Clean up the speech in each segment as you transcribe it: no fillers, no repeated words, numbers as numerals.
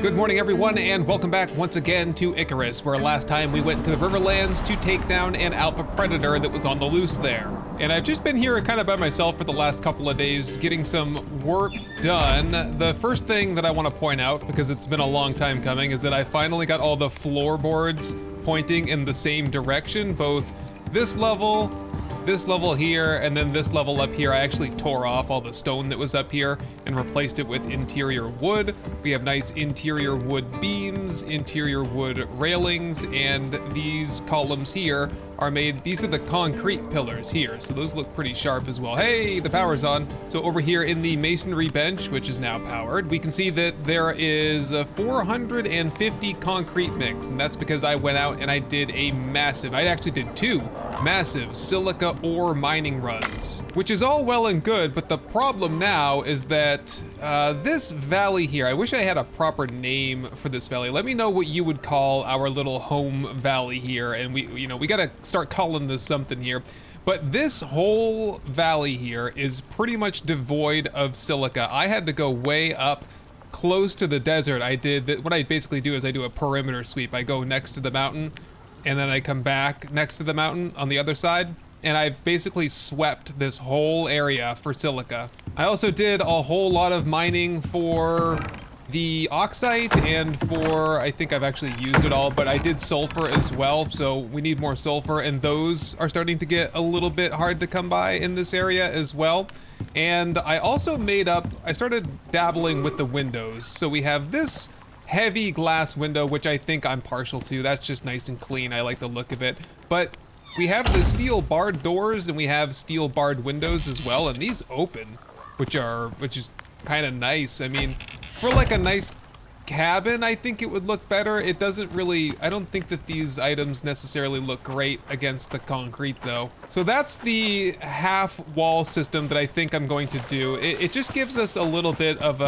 Good morning, everyone, and welcome back once again to ICARUS, where last time we went to the Riverlands to take down an alpha predator that was on the loose there. And I've just been here kind of by myself for the last couple of days, getting some work done. The first thing that I want to point out, because it's been a long time coming, is that I finally got all the floorboards pointing in the same direction, both this level here, and then this level up here. I actually tore off all the stone that was up here and replaced it with interior wood. We have nice interior wood beams, interior wood railings, and these columns here are made, these are the concrete pillars here, so those look pretty sharp as well. Hey, the power's on. So over here in the masonry bench, which is now powered, we can see that there is a 450 concrete mix, and that's because I went out and I did a massive, I actually did two massive silica ore mining runs, which is all well and good, but the problem now is that this valley here, I wish I had a proper name for this valley. Let me know what you would call our little home valley here, and we gotta start calling this something here. But this whole valley here is pretty much devoid of silica. I had to go way up close to the desert. What I basically do is I do a perimeter sweep. I go next to the mountain, and then I come back next to the mountain on the other side, and I've basically swept this whole area for silica. I also did a whole lot of mining for the oxide and for, I think I've actually used it all, but I did sulfur as well, so we need more sulfur, and those are starting to get a little bit hard to come by in this area as well. And I also I started dabbling with the windows. So we have this heavy glass window, which I think I'm partial to. That's just nice and clean. I like the look of it. But we have the steel barred doors and we have steel barred windows as well, and these open, which is kind of nice. I mean, for like a nice cabin, I think it would look better. It doesn't really, I don't think that these items necessarily look great against the concrete though. So that's the half wall system that I think I'm going to do. It just gives us a little bit of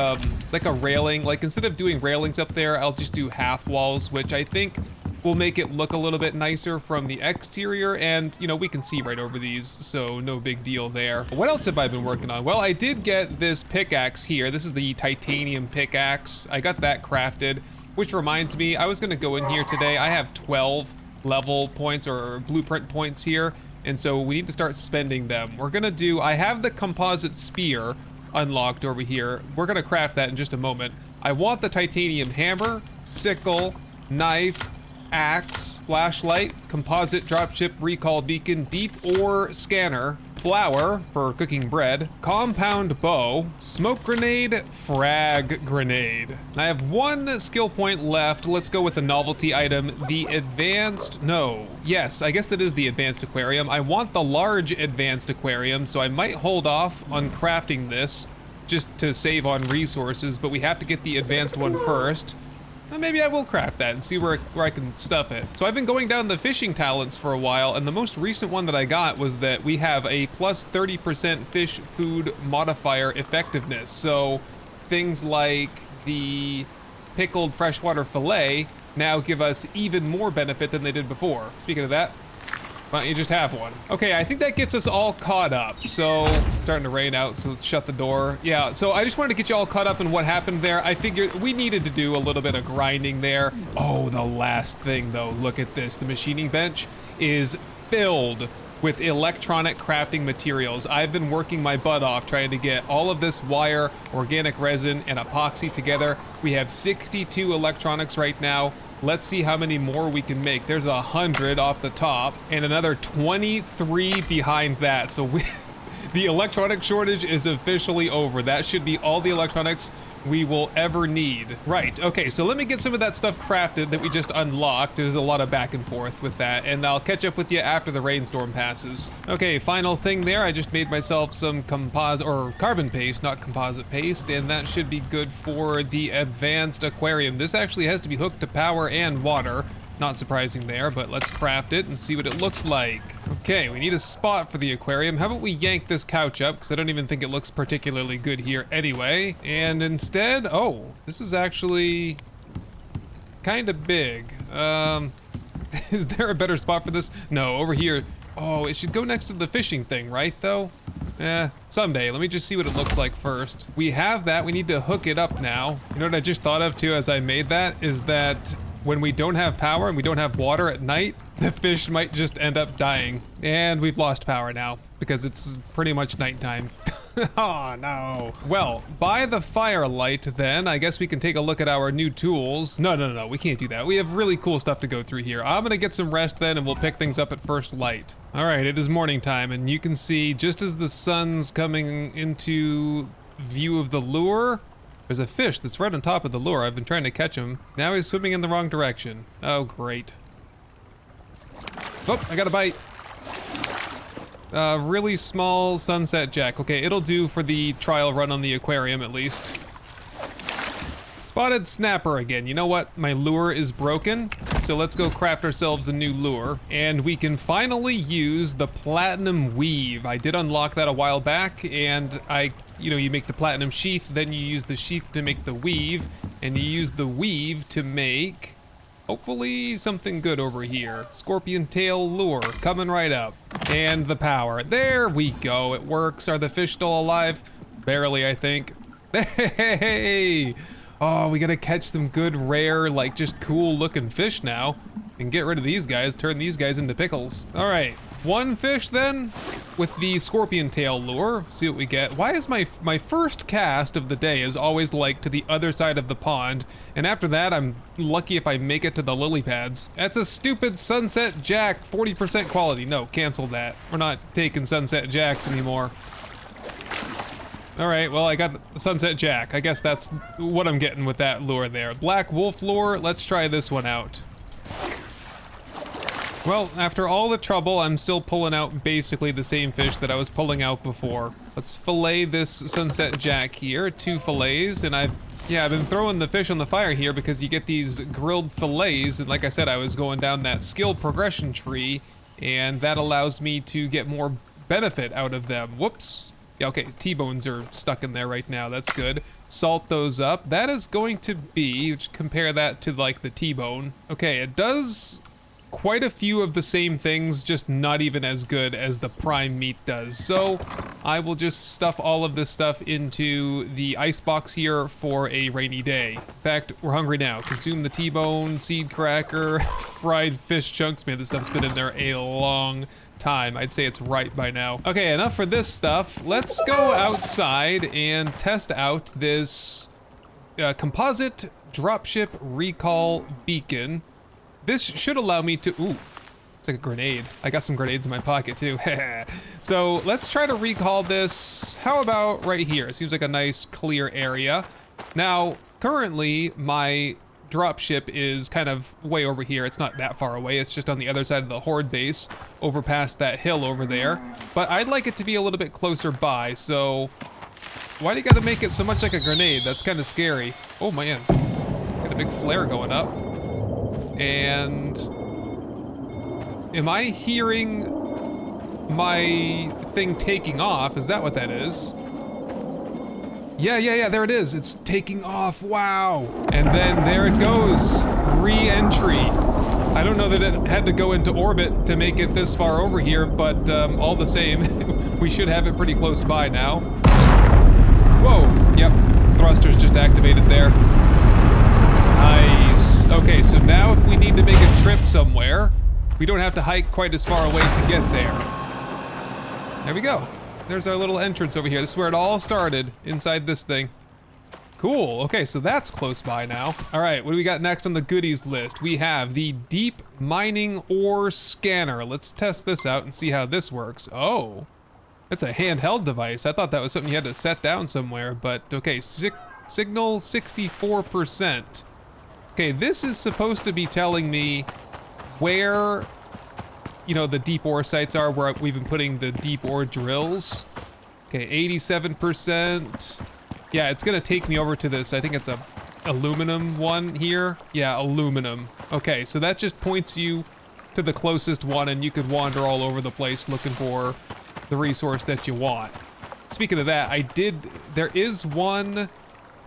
like a railing. Like instead of doing railings up there, I'll just do half walls, which I think will make it look a little bit nicer from the exterior, and we can see right over these, so no big deal there. What else have I been working on? Well, I did get this pickaxe here. This is the titanium pickaxe. I got that crafted, which reminds me, I was gonna go in here today. I have 12 level points or blueprint points here, and so we need to start spending them. I have the composite spear unlocked over here. We're gonna craft that in just a moment. I want the titanium hammer, sickle, knife, axe, flashlight, composite dropship recall beacon, deep ore scanner, flour for cooking bread, compound bow, smoke grenade, frag grenade. And I have one skill point left. Let's go with the novelty item, the advanced, yes, I guess that is the advanced aquarium. I want the large advanced aquarium, so I might hold off on crafting this just to save on resources, but we have to get the advanced one first. Maybe I will craft that and see where I can stuff it. So I've been going down the fishing talents for a while, and the most recent one that I got was that we have a plus 30% fish food modifier effectiveness. So things like the pickled freshwater fillet now give us even more benefit than they did before. Speaking of that, why don't you just have one? Okay, I think that gets us all caught up. So, it's starting to rain out, so let's shut the door. Yeah, so I just wanted to get you all caught up in what happened there. I figured we needed to do a little bit of grinding there. Oh, the last thing though, look at this. The machining bench is filled with electronic crafting materials. I've been working my butt off trying to get all of this wire, organic resin, and epoxy together. We have 62 electronics right now. Let's see how many more we can make. There's 100 off the top and another 23 behind that. So the electronic shortage is officially over. That should be all the electronics we will ever need. Right, okay, so let me get some of that stuff crafted that we just unlocked. There's a lot of back and forth with that, and I'll catch up with you after the rainstorm passes. Okay, final thing there, I just made myself some carbon paste, not composite paste, and that should be good for the advanced aquarium. This actually has to be hooked to power and water. Not surprising there, but let's craft it and see what it looks like. Okay, we need a spot for the aquarium. How about we yank this couch up, because I don't even think it looks particularly good here anyway. And instead, oh, this is actually kind of big. Is there a better spot for this? No, over here. Oh, it should go next to the fishing thing, right, though? Someday. Let me just see what it looks like first. We have that. We need to hook it up now. You know what I just thought of too as I made that is that when we don't have power and we don't have water at night, the fish might just end up dying. And we've lost power now because it's pretty much nighttime. Oh no. Well, by the firelight then, I guess we can take a look at our new tools. No, we can't do that. We have really cool stuff to go through here. I'm gonna get some rest then and we'll pick things up at first light. All right, it is morning time and you can see just as the sun's coming into view of the lure, there's a fish that's right on top of the lure. I've been trying to catch him. Now he's swimming in the wrong direction. Oh, great. Oh, I got a bite. Really small sunset jack. Okay, it'll do for the trial run on the aquarium at least. Spotted snapper again. You know what? My lure is broken, so let's go craft ourselves a new lure. And we can finally use the platinum weave. I did unlock that a while back, and you make the platinum sheath, then you use the sheath to make the weave, and you use the weave to make, hopefully, something good over here. Scorpion tail lure, coming right up. And the power. There we go, it works. Are the fish still alive? Barely, I think. Hey! Oh, we gotta catch some good, rare, like, just cool-looking fish now. And get rid of these guys, turn these guys into pickles. All right, one fish then, with the scorpion tail lure. See what we get. Why is my first cast of the day is always like to the other side of the pond, and after that I'm lucky if I make it to the lily pads. That's a stupid sunset jack, 40% quality. No, cancel that. We're not taking sunset jacks anymore. All right, well, I got the sunset jack. I guess that's what I'm getting with that lure there. Black wolf lure, let's try this one out. Well, after all the trouble, I'm still pulling out basically the same fish that I was pulling out before. Let's fillet this sunset jack here, 2 fillets, and I've been throwing the fish on the fire here because you get these grilled fillets, and like I said, I was going down that skill progression tree, and that allows me to get more benefit out of them. Whoops. Yeah, okay, T-bones are stuck in there right now, that's good. Salt those up. That is going to be, compare that to like the T-bone. Okay, it does quite a few of the same things, just not even as good as the prime meat does. So I will just stuff all of this stuff into the ice box here for a rainy day. In fact, we're hungry now. Consume the T-bone, seed cracker, fried fish chunks. Man, this stuff's been in there a long time. I'd say it's right by now. Okay, enough for this stuff. Let's go outside and test out this composite dropship recall beacon. This should allow me to, ooh, it's like a grenade. I got some grenades in my pocket too. So let's try to recall this. How about right here? It seems like a nice clear area. Now, currently my dropship is kind of way over here. It's not that far away. It's just on the other side of the horde base, over past that hill over there. But I'd like it to be a little bit closer by, so why do you gotta make it so much like a grenade? That's kind of scary. Oh man, got a big flare going up. And am I hearing my thing taking off? Is that what that is? Yeah, there it is. It's taking off, wow. And then there it goes, re-entry. I don't know that it had to go into orbit to make it this far over here, but all the same, we should have it pretty close by now. Whoa, yep, thrusters just activated there. Nice. Okay, so now if we need to make a trip somewhere, we don't have to hike quite as far away to get there. There we go. There's our little entrance over here. This is where it all started, inside this thing. Cool. Okay, so that's close by now. All right, what do we got next on the goodies list? We have the deep mining ore scanner. Let's test this out and see how this works. Oh, it's a handheld device. I thought that was something you had to set down somewhere, but okay, signal 64%. Okay, this is supposed to be telling me where, you know, the deep ore sites are, where we've been putting the deep ore drills. Okay, 87%. Yeah, it's gonna take me over to this. I think it's a aluminum one here. Yeah, aluminum. Okay, so that just points you to the closest one, and you could wander all over the place looking for the resource that you want. Speaking of that, there is one.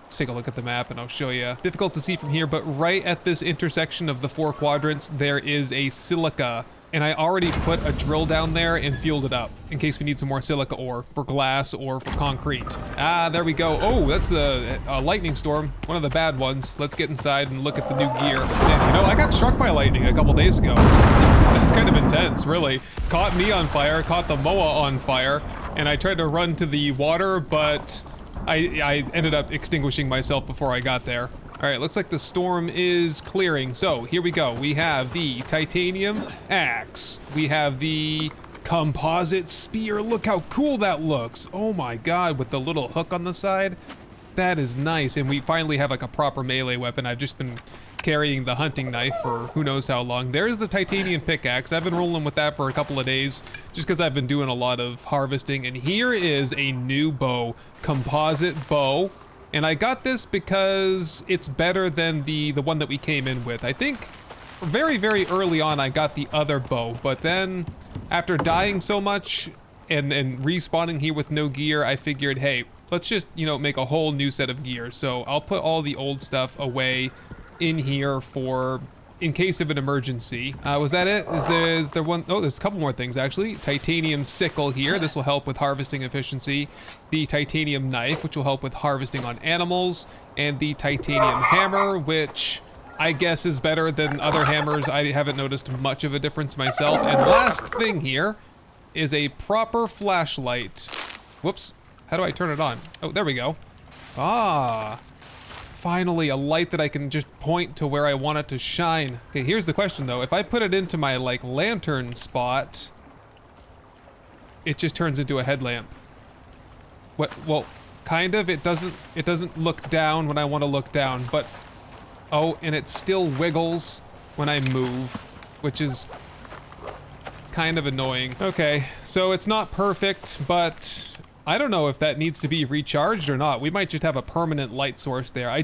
Let's take a look at the map and I'll show you. Difficult to see from here, but right at this intersection of the 4 quadrants, there is a silica And I already put a drill down there and fueled it up in case we need some more silica ore for glass or for concrete. Ah, there we go. Oh, that's a lightning storm, one of the bad ones. Let's get inside and look at the new gear. Man, you know, I got struck by lightning a couple days ago. That's kind of intense, really. Caught me on fire, caught the MOA on fire, and I tried to run to the water, but I ended up extinguishing myself before I got there. All right, looks like the storm is clearing. So here we go. We have the titanium axe. We have the composite spear. Look how cool that looks. Oh my God, with the little hook on the side. That is nice. And we finally have like a proper melee weapon. I've just been carrying the hunting knife for who knows how long. There's the titanium pickaxe. I've been rolling with that for a couple of days just because I've been doing a lot of harvesting. And here is a new bow, composite bow. And I got this because it's better than the one that we came in with. I think very, very early on I got the other bow, but then after dying so much and respawning here with no gear, I figured, hey, let's just, you know, make a whole new set of gear. So I'll put all the old stuff away in here for in case of an emergency. Was that it? Is there one? Oh, there's a couple more things actually. Titanium sickle here. This will help with harvesting efficiency. The titanium knife, which will help with harvesting on animals. And the titanium hammer, which I guess is better than other hammers. I haven't noticed much of a difference myself. And last thing here is a proper flashlight. Whoops. How do I turn it on? Oh, there we go. Ah. Finally, a light that I can just point to where I want it to shine. Okay, here's the question though. If I put it into my like lantern spot, it just turns into a headlamp. What? Well, kind of. It doesn't look down when I want to look down, but oh, and it still wiggles when I move, which is kind of annoying. Okay, so it's not perfect, but I don't know if that needs to be recharged or not. We might just have a permanent light source there. I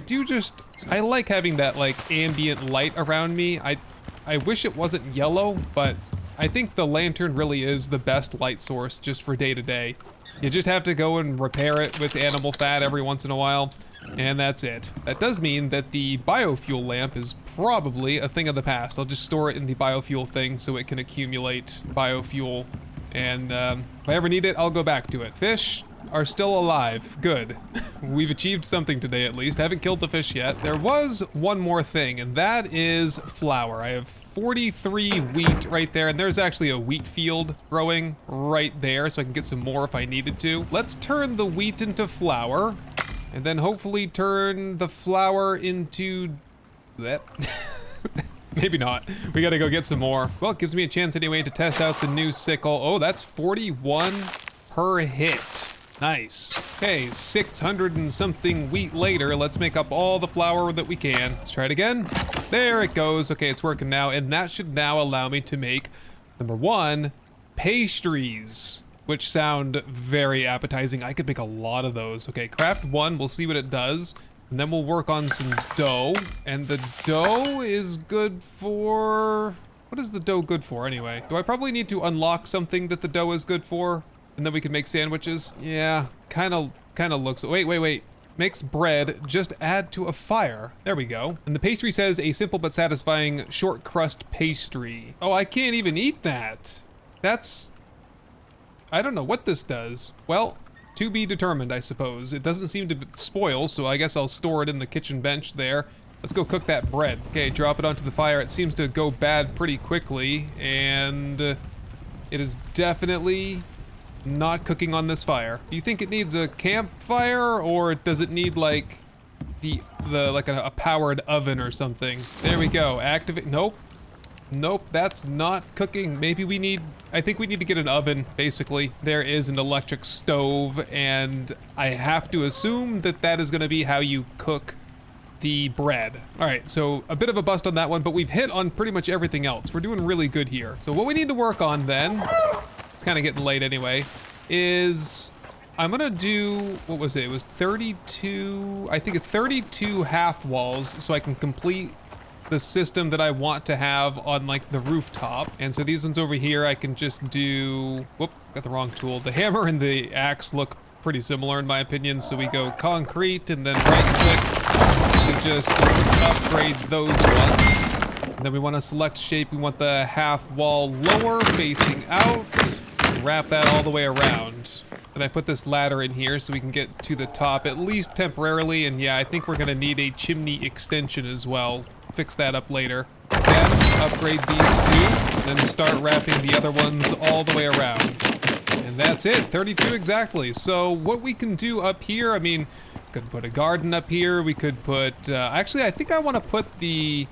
like having that like ambient light around me. I wish it wasn't yellow, but I think the lantern really is the best light source just for day to day. You just have to go and repair it with animal fat every once in a while, and that's it. That does mean that the biofuel lamp is probably a thing of the past. I'll just store it in the biofuel thing so it can accumulate biofuel. And if I ever need it, I'll go back to it. Fish are still alive. Good. We've achieved something today at least. Haven't killed the fish yet. There was one more thing, and that is flour. I have 43 wheat right there, and there's actually a wheat field growing right there, so I can get some more if I needed to. Let's turn the wheat into flour, and then hopefully turn the flour into that. Maybe not. We gotta go get some more. Well, it gives me a chance anyway to test out the new sickle. Oh, that's 41 per hit. Nice. Okay, 600 and something wheat later. Let's make up all the flour that we can. Let's try it again. There it goes. Okay, it's working now. And that should now allow me to make, number one, pastries, which sound very appetizing. I could make a lot of those. Okay, craft one. We'll see what it does. And then we'll work on some dough. And the dough is good for... What is the dough good for anyway? Do I probably need to unlock something that the dough is good for? And then we can make sandwiches? Yeah, kind of looks... Wait. Makes bread, just add to a fire. There we go. And the pastry says a simple but satisfying short crust pastry. Oh, I can't even eat that. That's... I don't know what this does. Well... To be determined, I suppose. It doesn't seem to spoil, so I guess I'll store it in the kitchen bench there. Let's go cook that bread. Okay, drop it onto the fire. It seems to go bad pretty quickly, and it is definitely not cooking on this fire. Do you think it needs a campfire, or does it need like a powered oven or something? There we go. Activate. Nope, that's not cooking. Maybe we need, I think we need to get an oven, basically. There is an electric stove, and I have to assume that that is gonna be how you cook the bread. All right, so a bit of a bust on that one, but we've hit on pretty much everything else. We're doing really good here. So what we need to work on then, it's kind of getting late anyway, is I'm gonna do, what was it? It was 32, I think it's 32 half walls, so I can complete the system that I want to have on like the rooftop. And so these ones over here, I can just do, whoop, got the wrong tool. The hammer and the axe look pretty similar in my opinion. So we go concrete and then right click to just upgrade those ones. And then we want to select shape. We want the half wall lower, facing out. And wrap that all the way around. And I put this ladder in here so we can get to the top, at least temporarily. And yeah, I think we're gonna need a chimney extension as well. Fix that up later. Again, upgrade these two, then start wrapping the other ones all the way around. And that's it, 32 exactly. So what we can do up here, I mean, we could put a garden up here. We could put, actually, I think I want to put the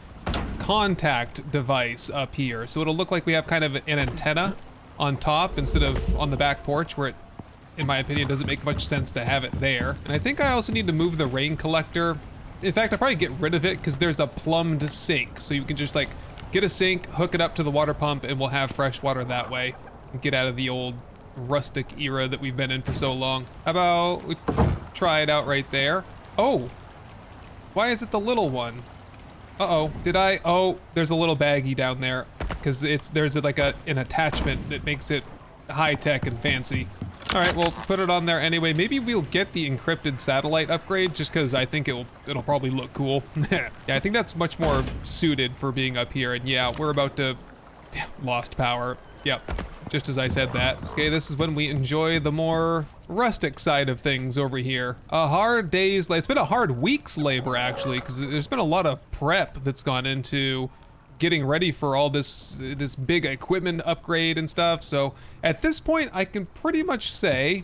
contact device up here. So it'll look like we have kind of an antenna on top instead of on the back porch where it, in my opinion, doesn't make much sense to have it there. And I think I also need to move the rain collector. In fact, I'll probably get rid of it because there's a plumbed sink. So you can just like get a sink, hook it up to the water pump, and we'll have fresh water that way. And get out of the old rustic era that we've been in for so long. How about we try it out right there? Oh, why is it the little one? Uh-oh, did I? Oh, there's a little baggie down there because there's like an attachment that makes it high-tech and fancy. All right, we'll put it on there anyway. Maybe we'll get the encrypted satellite upgrade just because I think it'll probably look cool. Yeah, I think that's much more suited for being up here. And yeah, we're about to lost power. Yep, just as I said that. Okay, this is when we enjoy the more rustic side of things over here. A hard day's, it's been a hard week's labor actually, because there's been a lot of prep that's gone into getting ready for all this big equipment upgrade and stuff. So at this point, I can pretty much say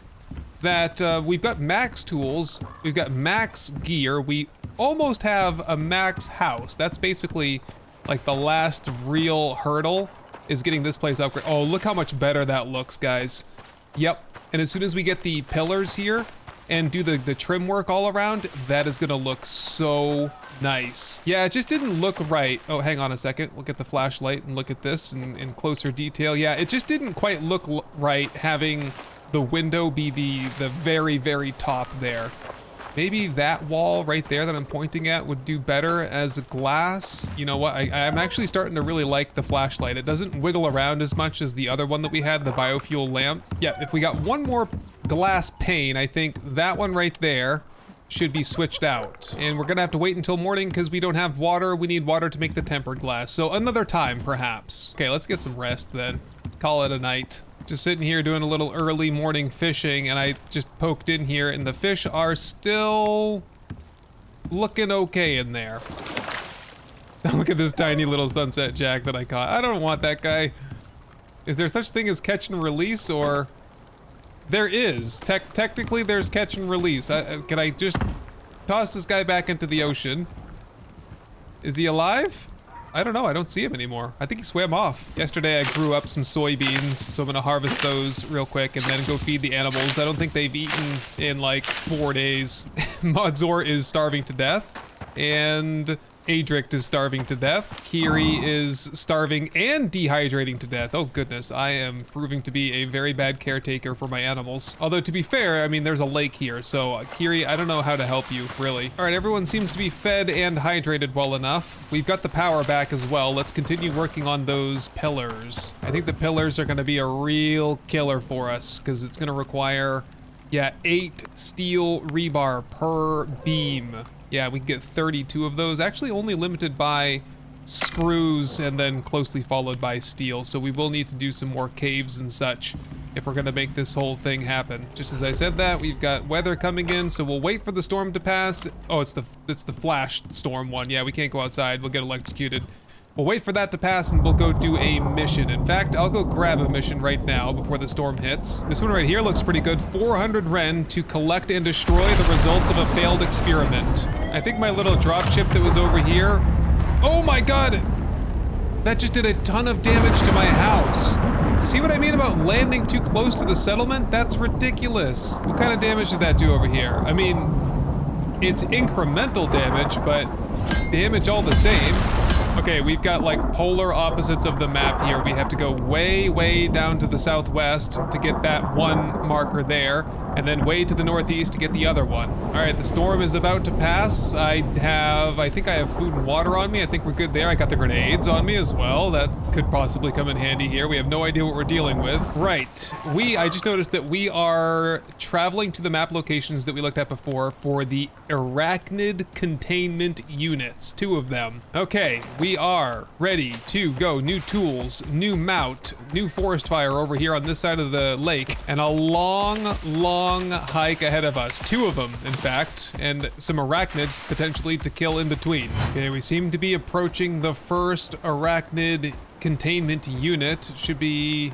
that we've got max tools, we've got max gear, we almost have a max house. That's basically like the last real hurdle is getting this place upgraded. Oh, look how much better that looks, guys. Yep, and as soon as we get the pillars here and do the trim work all around, that is gonna look so nice. Yeah, it just didn't look right. Oh, hang on a second. We'll get the flashlight and look at this in closer detail. Yeah, it just didn't quite look right having the window be the very, very top there. Maybe that wall right there that I'm pointing at would do better as glass. You know what? I'm actually starting to really like the flashlight. It doesn't wiggle around as much as the other one that we had, the biofuel lamp. Yeah, if we got one more glass pane, I think that one right there should be switched out. And we're gonna have to wait until morning because we don't have water. We need water to make the tempered glass. So another time, perhaps. Okay, let's get some rest then. Call it a night. Just sitting here doing a little early morning fishing, and I just poked in here and the fish are still looking okay in there. Look at this tiny little sunset jack that I caught. I don't want that guy. Is there such thing as catch and release, or? There is. Technically there's catch and release. Can I just toss this guy back into the ocean? Is he alive? I don't know, I don't see him anymore. I think he swam off. Yesterday I grew up some soybeans, so I'm gonna harvest those real quick and then go feed the animals. I don't think they've eaten in like 4 days. Modzor is starving to death, and Adric is starving to death. Kiri is starving and dehydrating to death. Oh goodness, I am proving to be a very bad caretaker for my animals. Although to be fair, I mean, there's a lake here, so Kiri, I don't know how to help you, really. All right, everyone seems to be fed and hydrated well enough. We've got the power back as well. Let's continue working on those pillars. I think the pillars are gonna be a real killer for us because it's gonna require, yeah, 8 steel rebar per beam. Yeah, we can get 32 of those, actually only limited by screws and then closely followed by steel. So we will need to do some more caves and such if we're gonna make this whole thing happen. Just as I said that, we've got weather coming in, so we'll wait for the storm to pass. Oh, it's the flash storm one. Yeah, we can't go outside, we'll get electrocuted. We'll wait for that to pass and we'll go do a mission. In fact, I'll go grab a mission right now before the storm hits. This one right here looks pretty good. 400 Ren to collect and destroy the results of a failed experiment. I think my little dropship that was over here. Oh my God! That just did a ton of damage to my house. See what I mean about landing too close to the settlement? That's ridiculous. What kind of damage did that do over here? I mean, it's incremental damage, but damage all the same. Okay, we've got like polar opposites of the map here. We have to go way, way down to the southwest to get that one marker there. and then way to the northeast to get the other one. All right, the storm is about to pass. I think I have food and water on me. I think we're good there. I got the grenades on me as well. That could possibly come in handy here. We have no idea what we're dealing with. Right, I just noticed that we are traveling to the map locations that we looked at before for the Arachnid Containment Units, 2 of them. Okay, we are ready to go. New tools, new mount, new forest fire over here on this side of the lake, and a long hike ahead of us. 2 of them, in fact, and some arachnids potentially to kill in between. Okay, we seem to be approaching the first Arachnid Containment Unit. Should be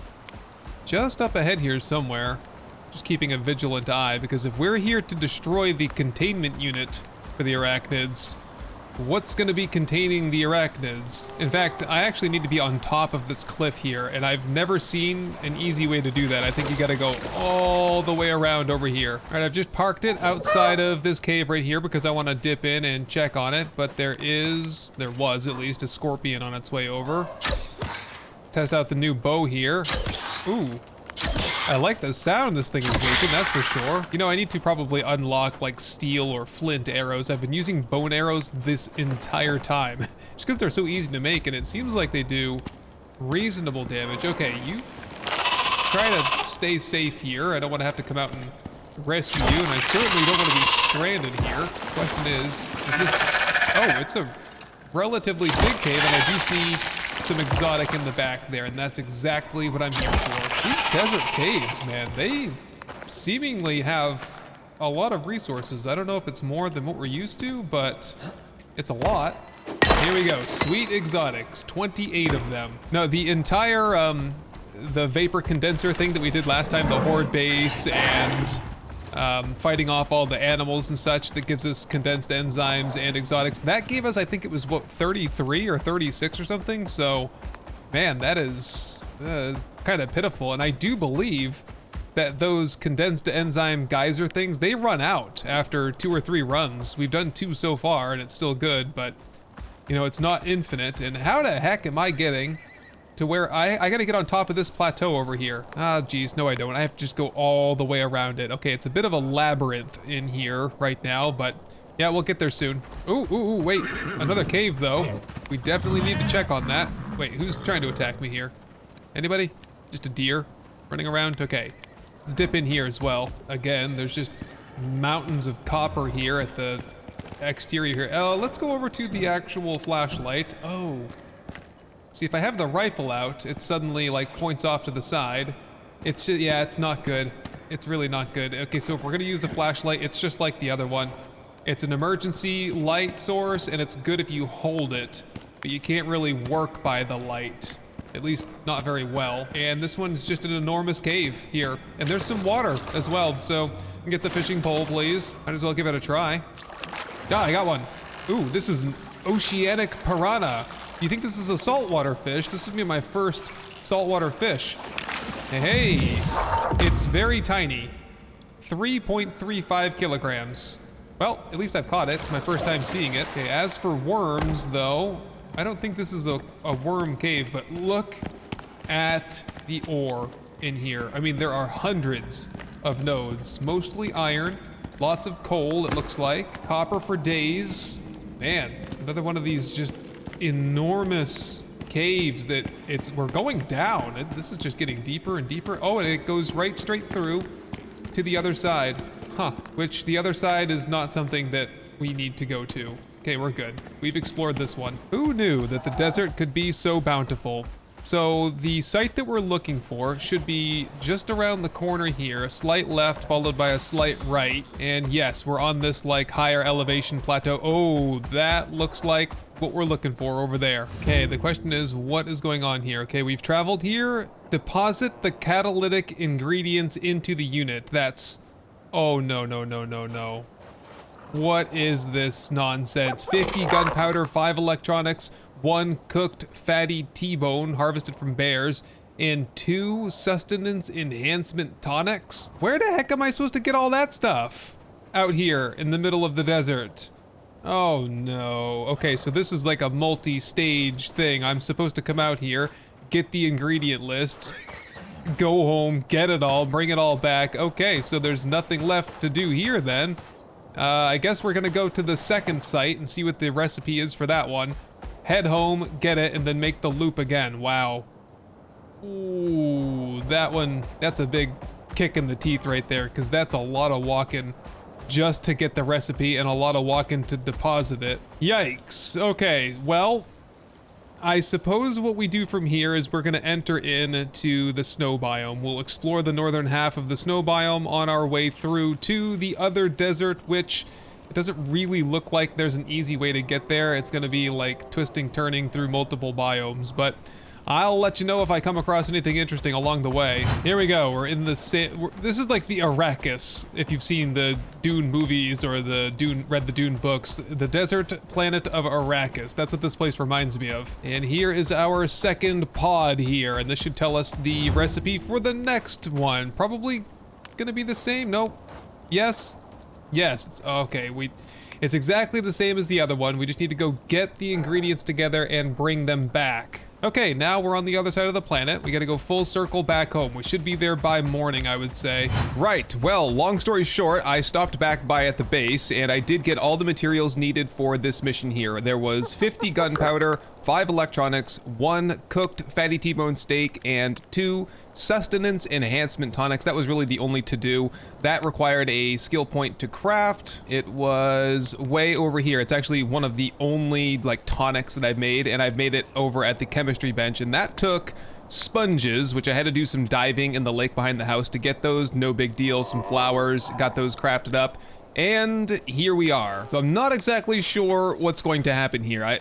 just up ahead here somewhere. Just keeping a vigilant eye, because if we're here to destroy the containment unit for the arachnids, what's going to be containing the arachnids? In fact, I actually need to be on top of this cliff here, and I've never seen an easy way to do that. I think you got to go all the way around over here. All right, I've just parked it outside of this cave right here because I want to dip in and check on it, but there was at least a scorpion on its way over. Test out the new bow here. Ooh. I like the sound this thing is making, that's for sure. You know, I need to probably unlock like steel or flint arrows. I've been using bone arrows this entire time, just because they're so easy to make, and it seems like they do reasonable damage. Okay, you try to stay safe here. I don't want to have to come out and rescue you, and I certainly don't want to be stranded here. Question is this... Oh, it's a relatively big cave, and I do see some exotic in the back there, and that's exactly what I'm here for. These desert caves, man, they seemingly have a lot of resources. I don't know if it's more than what we're used to, but it's a lot. Here we go, sweet exotics, 28 of them. No, the entire, the vapor condenser thing that we did last time, the horde base and fighting off all the animals and such, that gives us condensed enzymes and exotics. That gave us, I think it was, what, 33 or 36 or something? So, man, that is kind of pitiful. And I do believe that those condensed enzyme geyser things, they run out after 2 or 3 runs. We've done 2 so far, and it's still good, but, you know, it's not infinite. And how the heck am I getting to where I gotta get on top of this plateau over here? Ah, geez, no I don't. I have to just go all the way around it. Okay, it's a bit of a labyrinth in here right now, but yeah, we'll get there soon. Ooh, wait, another cave though. We definitely need to check on that. Wait, who's trying to attack me here? Anybody? Just a deer running around? Okay, let's dip in here as well. Again, there's just mountains of copper here at the exterior here. Let's go over to the actual flashlight. Oh. See, if I have the rifle out, it suddenly like points off to the side. It's just, yeah, it's not good. It's really not good. Okay, so if we're gonna use the flashlight, it's just like the other one. It's an emergency light source, and it's good if you hold it, but you can't really work by the light. At least not very well. And this one's just an enormous cave here. And there's some water as well, so get the fishing pole, please. Might as well give it a try. Yeah, I got one. Ooh, this is an oceanic piranha. You think this is a saltwater fish? This would be my first saltwater fish. Hey, it's very tiny. 3.35 kilograms. Well, at least I've caught it. My first time seeing it. Okay, as for worms, though, I don't think this is a worm cave, but look at the ore in here. I mean, there are hundreds of nodes, mostly iron, lots of coal, it looks like, copper for days. Man, it's another one of these just enormous caves that we're going down. This is just getting deeper and deeper. Oh, and it goes right straight through to the other side. Huh, which the other side is not something that we need to go to. Okay, we're good. We've explored this one. Who knew that the desert could be so bountiful? So the site that we're looking for should be just around the corner here, a slight left followed by a slight right. And yes, we're on this like higher elevation plateau. Oh, that looks like what we're looking for over there. Okay, the question is, what is going on here? Okay, we've traveled here. Deposit the catalytic ingredients into the unit. That's, oh no. What is this nonsense? 50 gunpowder, 5 electronics, 1 cooked fatty T-bone harvested from bears, and 2 sustenance enhancement tonics? Where the heck am I supposed to get all that stuff? Out here in the middle of the desert. Oh no. Okay, so this is like a multi-stage thing. I'm supposed to come out here, get the ingredient list, go home, get it all, bring it all back. Okay, so there's nothing left to do here then. I guess we're gonna go to the second site and see what the recipe is for that one. Head home, get it, and then make the loop again. Wow. Ooh, that one, that's a big kick in the teeth right there, because that's a lot of walking just to get the recipe and a lot of walking to deposit it. Yikes. Okay, well, I suppose what we do from here is we're going to enter into the snow biome. We'll explore the northern half of the snow biome on our way through to the other desert, which it doesn't really look like there's an easy way to get there. It's going to be like twisting, turning through multiple biomes, but I'll let you know if I come across anything interesting along the way. Here we go. We're in the this is like the Arrakis, if you've seen the Dune movies or read the Dune books. The desert planet of Arrakis. That's what this place reminds me of. And here is our second pod here, and this should tell us the recipe for the next one. Probably gonna be the same. Nope. Yes. Yes. It's okay. It's exactly the same as the other one. We just need to go get the ingredients together and bring them back. Okay, now we're on the other side of the planet. We gotta go full circle back home. We should be there by morning, I would say. Right, well, long story short, I stopped back by at the base, and I did get all the materials needed for this mission here. There was 50 gunpowder, 5 electronics, 1 cooked fatty T-bone steak, and 2 sustenance enhancement tonics. That was really the only to-do. That required a skill point to craft. It was way over here. It's actually one of the only like tonics that I've made, and I've made it over at the chemistry bench, and that took sponges, which I had to do some diving in the lake behind the house to get those. No big deal. Some flowers, got those crafted up, and here we are. So I'm not exactly sure what's going to happen here.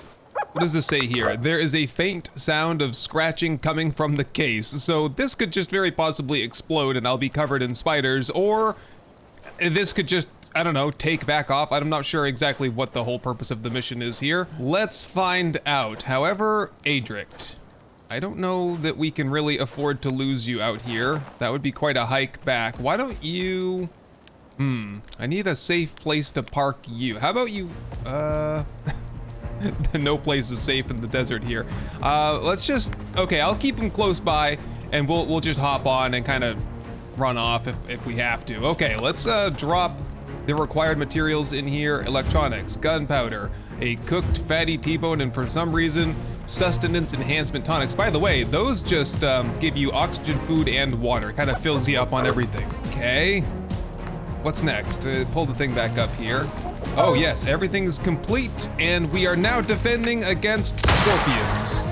What does this say here? There is a faint sound of scratching coming from the case. So this could just very possibly explode and I'll be covered in spiders, or this could just, I don't know, take back off. I'm not sure exactly what the whole purpose of the mission is here. Let's find out. However, Adrict, I don't know that we can really afford to lose you out here. That would be quite a hike back. Why don't you... I need a safe place to park you. How about you, no place is safe in the desert here. Let's just, okay, I'll keep him close by and we'll just hop on and kind of run off if we have to. Okay, let's drop the required materials in here. Electronics, gunpowder, a cooked fatty T-bone, and for some reason, sustenance enhancement tonics. By the way, those just give you oxygen, food, and water. Kind of fills you up on everything. Okay, what's next? Pull the thing back up here. Oh yes, everything's complete, and we are now defending against scorpions.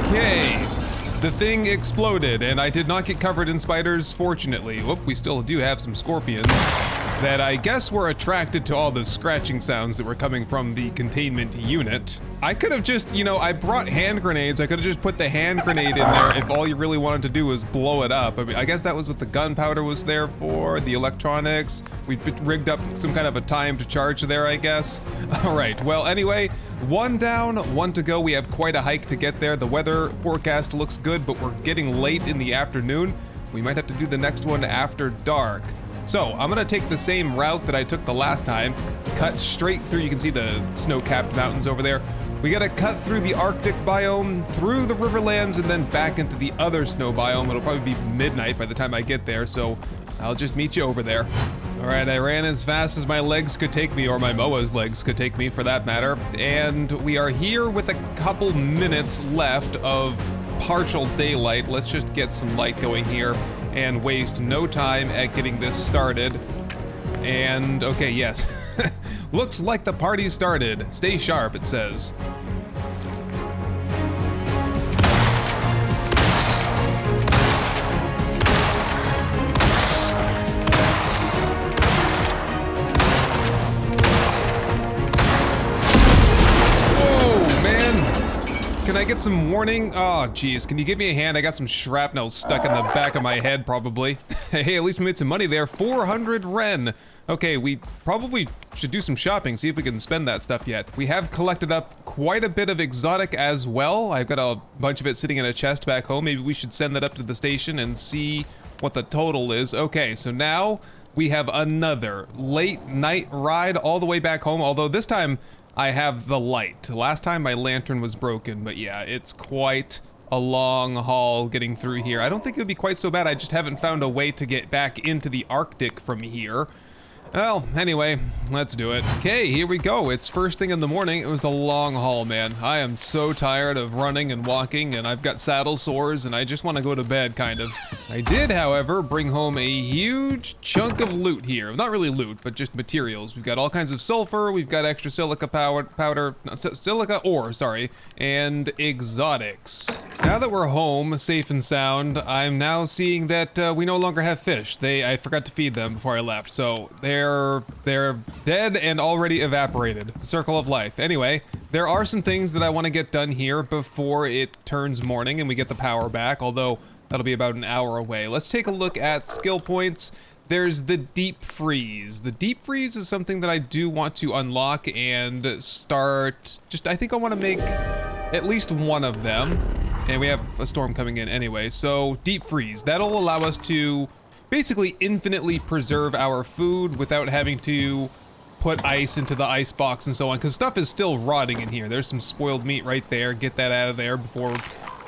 Okay, the thing exploded, and I did not get covered in spiders, fortunately. Whoop, we still do have some scorpions that I guess were attracted to all the scratching sounds that were coming from the containment unit. I could have just, you know, I brought hand grenades. I could have just put the hand grenade in there if all you really wanted to do was blow it up. I mean, I guess that was what the gunpowder was there for, the electronics. We rigged up some kind of a time to charge there, I guess. All right, well, anyway, 1 down, 1 to go. We have quite a hike to get there. The weather forecast looks good, but we're getting late in the afternoon. We might have to do the next one after dark. So I'm gonna take the same route that I took the last time, cut straight through. You can see the snow-capped mountains over there. We gotta cut through the Arctic biome, through the Riverlands, and then back into the other snow biome. It'll probably be midnight by the time I get there, so I'll just meet you over there. All right, I ran as fast as my legs could take me, or my Moa's legs could take me for that matter. And we are here with a couple minutes left of partial daylight. Let's just get some light going here and waste no time at getting this started. And okay, yes. Looks like the party started. Stay sharp, it says. Can I get some warning? Oh, geez. Can you give me a hand? I got some shrapnel stuck in the back of my head, probably. Hey, at least we made some money there. 400 Ren. Okay, we probably should do some shopping, see if we can spend that stuff yet. We have collected up quite a bit of exotic as well. I've got a bunch of it sitting in a chest back home. Maybe we should send that up to the station and see what the total is. Okay, so now we have another late night ride all the way back home, although this time I have the light. Last time my lantern was broken, but yeah, it's quite a long haul getting through here. I don't think it would be quite so bad. I just haven't found a way to get back into the Arctic from here. Well, anyway, let's do it. Okay, here we go. It's first thing in the morning. It was a long haul, man. I am so tired of running and walking, and I've got saddle sores, and I just want to go to bed, kind of. I did, however, bring home a huge chunk of loot here. Not really loot, but just materials. We've got all kinds of sulfur, we've got extra silica silica ore, sorry, and exotics. Now that we're home, safe and sound, I'm now seeing that we no longer have fish. I forgot to feed them before I left, so they're dead and already evaporated. It's a circle of life. Anyway, there are some things that I want to get done here before it turns morning and we get the power back, although that'll be about an hour away. Let's take a look at skill points. There's the deep freeze. The deep freeze is something that I do want to unlock and start. I think I want to make at least one of them. And we have a storm coming in anyway. So deep freeze, that'll allow us to basically infinitely preserve our food without having to put ice into the ice box and so on, because stuff is still rotting in here. There's some spoiled meat right there. Get that out of there before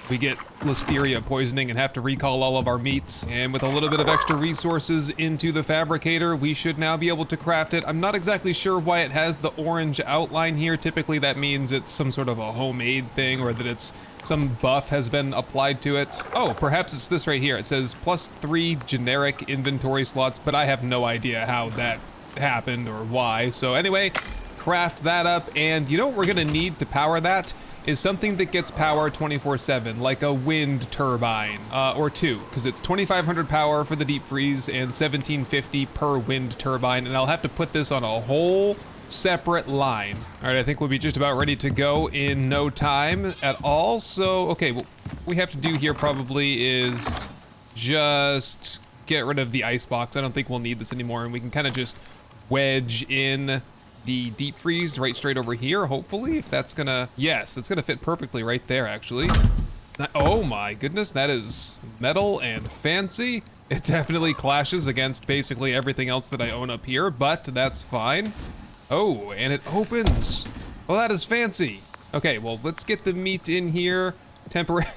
we get listeria poisoning and have to recall all of our meats. And with a little bit of extra resources into the fabricator, we should now be able to craft it. I'm not exactly sure why it has the orange outline here. Typically that means it's some sort of a homemade thing, or that it's some buff has been applied to it. Oh, perhaps it's this right here. It says +3 generic inventory slots, but I have no idea how that happened or why. So anyway, craft that up. And you know what we're gonna need to power that is something that gets power 24/7, like a wind turbine, or two, because it's 2,500 power for the deep freeze and 1,750 per wind turbine. And I'll have to put this on a whole separate line. All right, I think we'll be just about ready to go in no time at all. So, okay, what we have to do here probably is just get rid of the ice box. I don't think we'll need this anymore, and we can kind of just wedge in the deep freeze right straight over here, hopefully, if that's gonna, yes, that's gonna fit perfectly right there, actually. Oh my goodness, that is metal and fancy. It definitely clashes against basically everything else that I own up here, but that's fine. Oh, and it opens. Well, that is fancy. Okay, well, let's get the meat in here.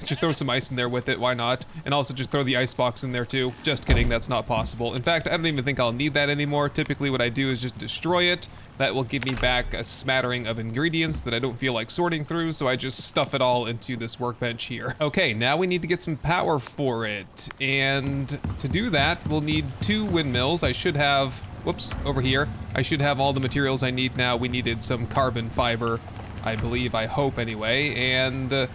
Just throw some ice in there with it, why not? And also just throw the ice box in there too. Just kidding, that's not possible. In fact, I don't even think I'll need that anymore. Typically what I do is just destroy it. That will give me back a smattering of ingredients that I don't feel like sorting through, so I just stuff it all into this workbench here. Okay, now we need to get some power for it. And to do that, we'll need 2 windmills. I should have, whoops, over here. I should have all the materials I need now. We needed some carbon fiber, I believe, I hope anyway. And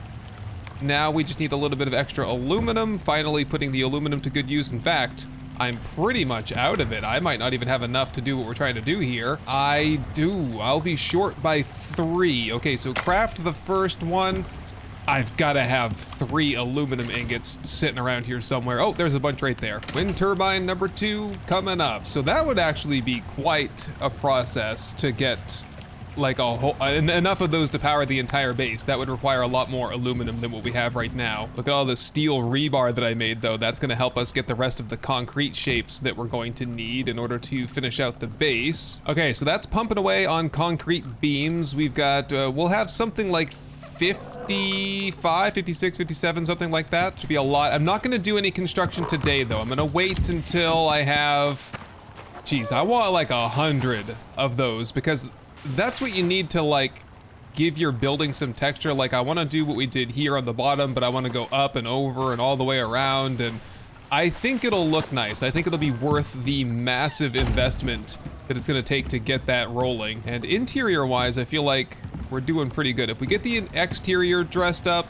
now we just need a little bit of extra aluminum, finally putting the aluminum to good use. In fact, I'm pretty much out of it. I might not even have enough to do what we're trying to do here. I do. I'll be short by 3. Okay, so craft the first one. I've got to have 3 aluminum ingots sitting around here somewhere. Oh, there's a bunch right there. Wind turbine number 2 coming up. So that would actually be quite a process to get like a whole, enough of those to power the entire base. That would require a lot more aluminum than what we have right now. Look at all the steel rebar that I made though. That's gonna help us get the rest of the concrete shapes that we're going to need in order to finish out the base. Okay, so that's pumping away on concrete beams. We've got, we'll have something like 55, 56, 57, something like that. Should be a lot. I'm not gonna do any construction today though. I'm gonna wait until I have, geez, I want like 100 of those, because that's what you need to like give your building some texture. Like I want to do what we did here on the bottom, but I want to go up and over and all the way around, and I think it'll look nice. I think it'll be worth the massive investment that it's going to take to get that rolling. And interior wise, I feel like we're doing pretty good. If we get the exterior dressed up,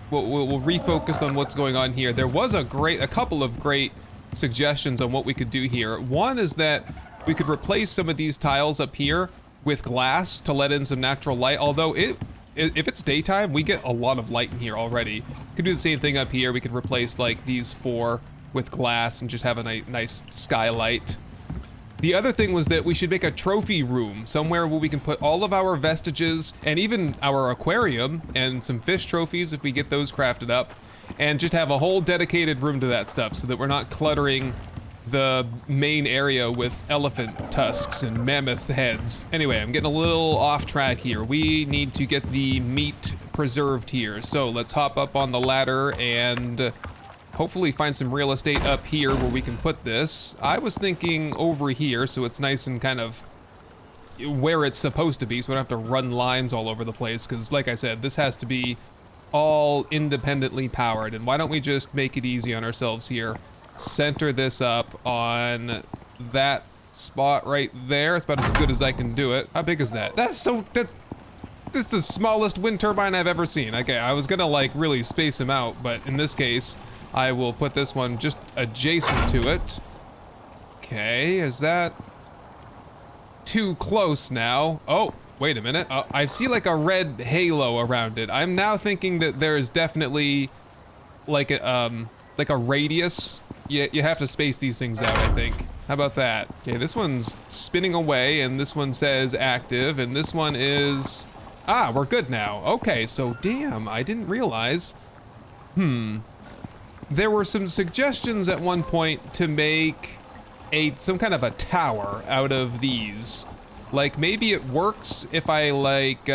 we'll refocus on what's going on here. There was a couple of great suggestions on what we could do here. One is that we could replace some of these tiles up here with glass to let in some natural light, although if it's daytime, we get a lot of light in here already. Could do the same thing up here. We could replace like these 4 with glass and just have a nice skylight. The other thing was that we should make a trophy room, somewhere where we can put all of our vestiges and even our aquarium and some fish trophies if we get those crafted up, and just have a whole dedicated room to that stuff so that we're not cluttering the main area with elephant tusks and mammoth heads. Anyway, I'm getting a little off track here. We need to get the meat preserved here. So let's hop up on the ladder and hopefully find some real estate up here where we can put this. I was thinking over here so it's nice and kind of where it's supposed to be so we don't have to run lines all over the place, because like I said, this has to be all independently powered. And why don't we just make it easy on ourselves here? Center this up on that spot right there. It's about as good as I can do it. How big is that? This is the smallest wind turbine I've ever seen. Okay, I was gonna like really space them out, but in this case, I will put this one just adjacent to it. Okay, is that too close now? Oh, wait a minute. I see like a red halo around it. I'm now thinking that there is definitely like a radius. You have to space these things out, I think. How about that? Okay, this one's spinning away, and this one says active, and this one is... Ah, we're good now. Okay, so damn, I didn't realize. There were some suggestions at one point to make some kind of a tower out of these. Like, maybe it works if I, like,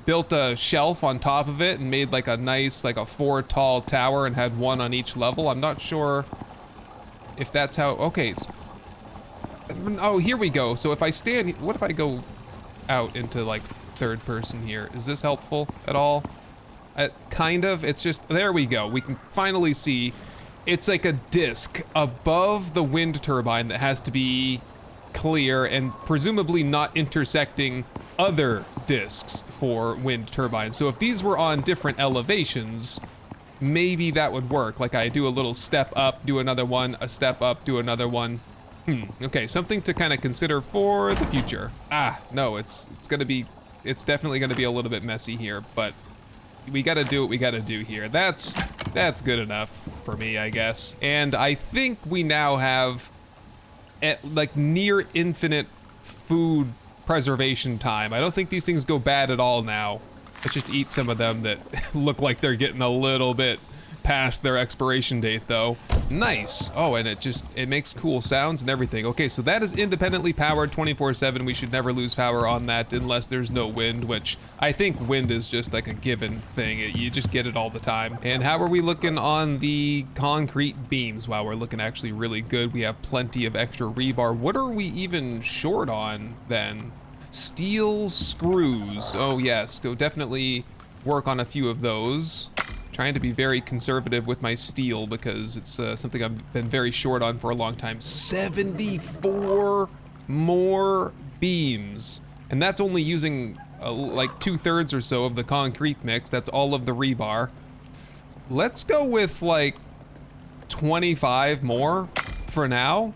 built a shelf on top of it and made like a nice, like a 4 tall tower and had one on each level. I'm not sure if that's how, okay. Oh, here we go. So if I stand, what if I go out into like third person here? Is this helpful at all? Kind of, it's just, there we go. We can finally see it's like a disc above the wind turbine that has to be clear and presumably not intersecting other discs for wind turbines. So if these were on different elevations, maybe that would work. Like I do a little step up, do another one, a step up, do another one. Okay, something to kind of consider for the future. Ah, no, it's definitely gonna be a little bit messy here, but we gotta do what we gotta do here. That's good enough for me, I guess. And I think we now have at like near infinite food preservation time. I don't think these things go bad at all now. Let's just eat some of them that look like they're getting a little bit past their expiration date though. Nice. Oh, and it makes cool sounds and everything. Okay, so that is independently powered 24/7. We should never lose power on that unless there's no wind, which I think wind is just like a given thing. You just get it all the time. And how are we looking on the concrete beams? Wow, we're looking actually really good. We have plenty of extra rebar. What are we even short on then? Steel screws. Oh yes, so definitely work on a few of those. Trying to be very conservative with my steel because it's something I've been very short on for a long time. 74 more beams. And that's only using like 2/3 or so of the concrete mix. That's all of the rebar. Let's go with like 25 more for now.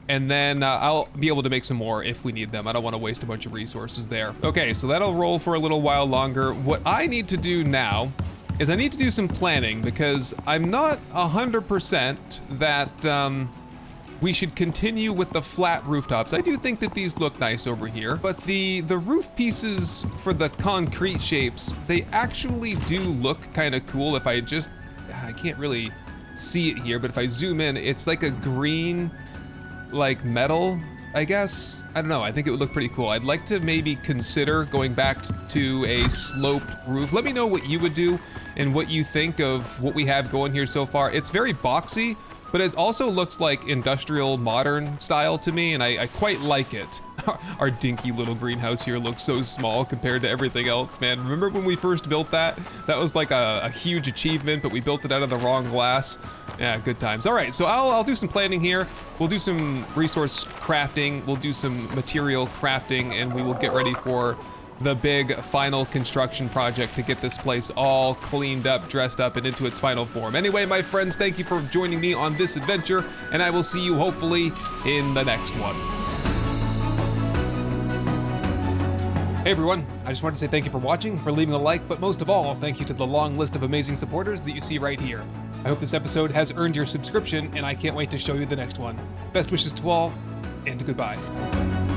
And then I'll be able to make some more if we need them. I don't want to waste a bunch of resources there. Okay, so that'll roll for a little while longer. What I need to do now is I need to do some planning because I'm not 100% that we should continue with the flat rooftops. I do think that these look nice over here, but the roof pieces for the concrete shapes, they actually do look kind of cool. If I can't really see it here, but if I zoom in, it's like a green, like metal, I guess. I don't know, I think it would look pretty cool. I'd like to maybe consider going back to a sloped roof. Let me know what you would do and what you think of what we have going here so far. It's very boxy, but it also looks like industrial modern style to me, and I quite like it. Our dinky little greenhouse here looks so small compared to everything else, man. Remember when we first built that? That was like a huge achievement, but we built it out of the wrong glass. Yeah, good times. All right, so I'll do some planning here. We'll do some resource crafting. We'll do some material crafting, and we will get ready for the big final construction project to get this place all cleaned up, dressed up, and into its final form. Anyway, my friends, thank you for joining me on this adventure, and I will see you hopefully in the next one. Hey everyone, I just wanted to say thank you for watching, for leaving a like, but most of all, thank you to the long list of amazing supporters that you see right here. I hope this episode has earned your subscription, and I can't wait to show you the next one. Best wishes to all, and goodbye.